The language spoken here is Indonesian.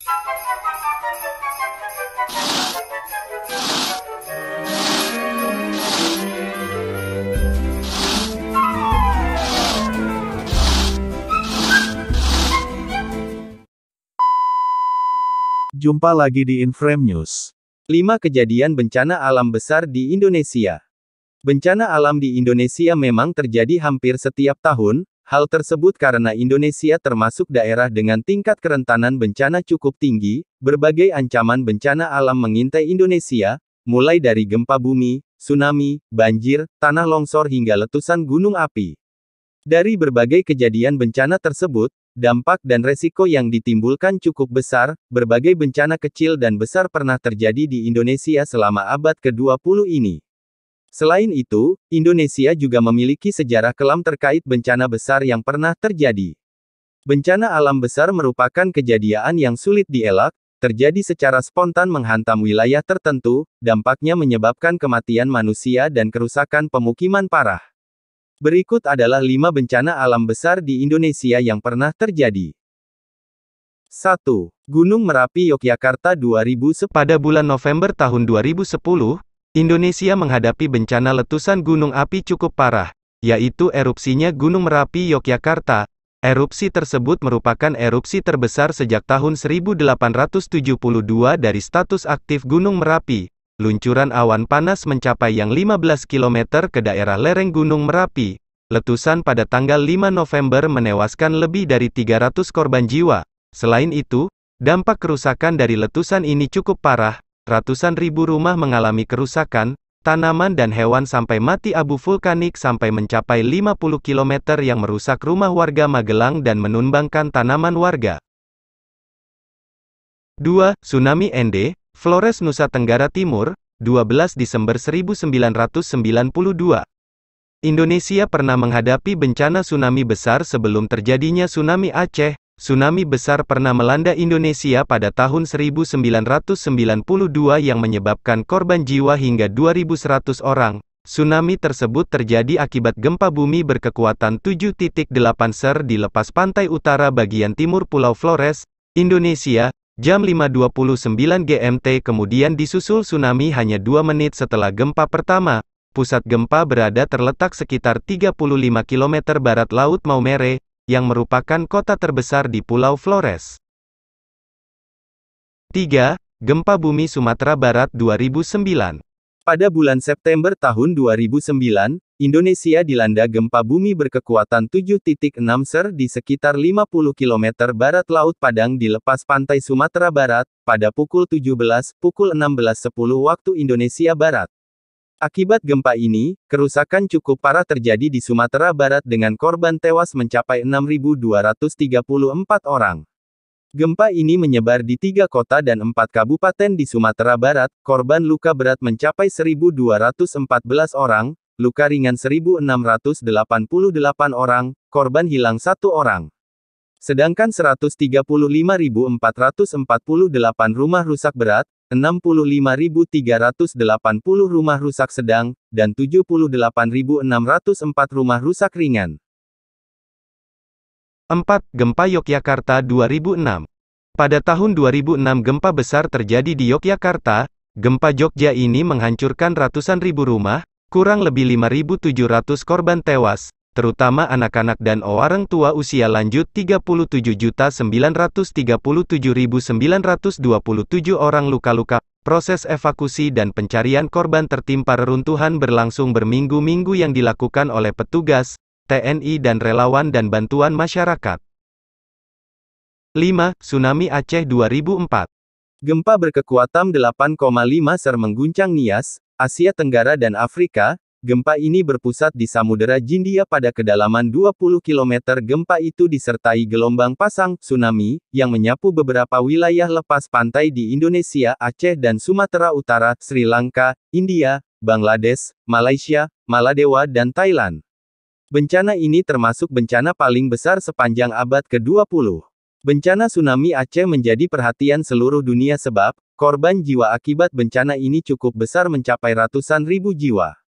Jumpa lagi di Inframe News. 5 kejadian bencana alam besar di Indonesia. Bencana alam di Indonesia memang terjadi hampir setiap tahun, hal tersebut karena Indonesia termasuk daerah dengan tingkat kerentanan bencana cukup tinggi, berbagai ancaman bencana alam mengintai Indonesia, mulai dari gempa bumi, tsunami, banjir, tanah longsor hingga letusan gunung api. Dari berbagai kejadian bencana tersebut, dampak dan resiko yang ditimbulkan cukup besar, berbagai bencana kecil dan besar pernah terjadi di Indonesia selama abad ke-20 ini. Selain itu, Indonesia juga memiliki sejarah kelam terkait bencana besar yang pernah terjadi. Bencana alam besar merupakan kejadian yang sulit dielak, terjadi secara spontan menghantam wilayah tertentu, dampaknya menyebabkan kematian manusia dan kerusakan pemukiman parah. Berikut adalah 5 bencana alam besar di Indonesia yang pernah terjadi. 1. Gunung Merapi Yogyakarta 2010. Pada bulan November tahun 2010, Indonesia menghadapi bencana letusan gunung api cukup parah, yaitu erupsinya Gunung Merapi Yogyakarta. Erupsi tersebut merupakan erupsi terbesar sejak tahun 1872 dari status aktif Gunung Merapi. Luncuran awan panas mencapai yang 15 km ke daerah lereng Gunung Merapi. Letusan pada tanggal 5 November menewaskan lebih dari 300 korban jiwa. Selain itu, dampak kerusakan dari letusan ini cukup parah. Ratusan ribu rumah mengalami kerusakan, tanaman dan hewan sampai mati abu vulkanik sampai mencapai 50 km yang merusak rumah warga Magelang dan menumbangkan tanaman warga. 2. Tsunami Ende, Flores Nusa Tenggara Timur, 12 Desember 1992. Indonesia pernah menghadapi bencana tsunami besar sebelum terjadinya tsunami Aceh. Tsunami besar pernah melanda Indonesia pada tahun 1992 yang menyebabkan korban jiwa hingga 2.100 orang. Tsunami tersebut terjadi akibat gempa bumi berkekuatan 7.8 Ser di lepas pantai utara bagian timur Pulau Flores, Indonesia, jam 5.29 GMT. Kemudian disusul tsunami hanya 2 menit setelah gempa pertama. Pusat gempa berada terletak sekitar 35 km barat Laut Maumere, yang merupakan kota terbesar di Pulau Flores. 3. Gempa bumi Sumatera Barat 2009. Pada bulan September tahun 2009, Indonesia dilanda gempa bumi berkekuatan 7.6 Ser di sekitar 50 km barat Laut Padang di lepas pantai Sumatera Barat, pada pukul 16.10 waktu Indonesia Barat. Akibat gempa ini, kerusakan cukup parah terjadi di Sumatera Barat dengan korban tewas mencapai 6.234 orang. Gempa ini menyebar di 3 kota dan 4 kabupaten di Sumatera Barat, korban luka berat mencapai 1.214 orang, luka ringan 1.688 orang, korban hilang 1 orang. Sedangkan 135.448 rumah rusak berat, 65.380 rumah rusak sedang, dan 78.604 rumah rusak ringan. 4. Gempa Yogyakarta 2006. Pada tahun 2006 gempa besar terjadi di Yogyakarta. Gempa Jogja ini menghancurkan ratusan ribu rumah, kurang lebih 5.700 korban tewas, terutama anak-anak dan orang tua usia lanjut. 37.937.927 orang luka-luka. Proses evakuasi dan pencarian korban tertimpa reruntuhan berlangsung berminggu-minggu yang dilakukan oleh petugas, TNI dan relawan dan bantuan masyarakat. 5. Tsunami Aceh 2004. Gempa berkekuatan 8,5 Ser mengguncang Nias, Asia Tenggara dan Afrika. Gempa ini berpusat di Samudera Hindia pada kedalaman 20 km. Gempa itu disertai gelombang pasang, tsunami, yang menyapu beberapa wilayah lepas pantai di Indonesia, Aceh dan Sumatera Utara, Sri Lanka, India, Bangladesh, Malaysia, Maladewa dan Thailand. Bencana ini termasuk bencana paling besar sepanjang abad ke-20. Bencana tsunami Aceh menjadi perhatian seluruh dunia sebab, korban jiwa akibat bencana ini cukup besar mencapai ratusan ribu jiwa.